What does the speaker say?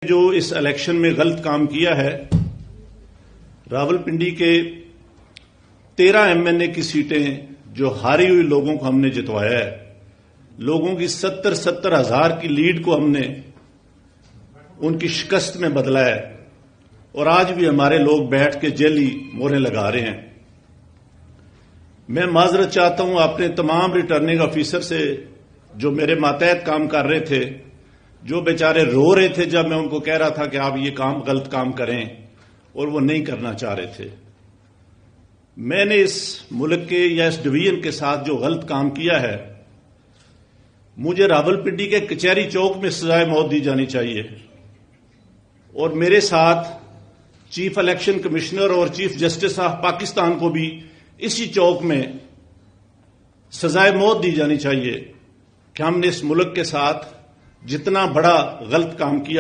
जो इस इलेक्शन में गलत काम किया है, रावलपिंडी के 13 एमएनए की सीटें जो हारी हुई लोगों को हमने जितवाया है, लोगों की 70 हजार की लीड को हमने उनकी शिकस्त में बदला है और आज भी हमारे लोग बैठ के जेली मोहरें लगा रहे हैं। मैं माजरत चाहता हूं अपने तमाम रिटर्निंग ऑफिसर से जो मेरे मातहत काम कर रहे थे, जो बेचारे रो रहे थे जब मैं उनको कह रहा था कि आप ये काम गलत काम करें और वो नहीं करना चाह रहे थे। मैंने इस मुल्क के या इस डिवीजन के साथ जो गलत काम किया है, मुझे रावलपिंडी के कचहरी चौक में सजाए मौत दी जानी चाहिए और मेरे साथ चीफ इलेक्शन कमिश्नर और चीफ जस्टिस ऑफ पाकिस्तान को भी इसी चौक में सजाए मौत दी जानी चाहिए कि हमने इस मुल्क के साथ जितना बड़ा गलत काम किया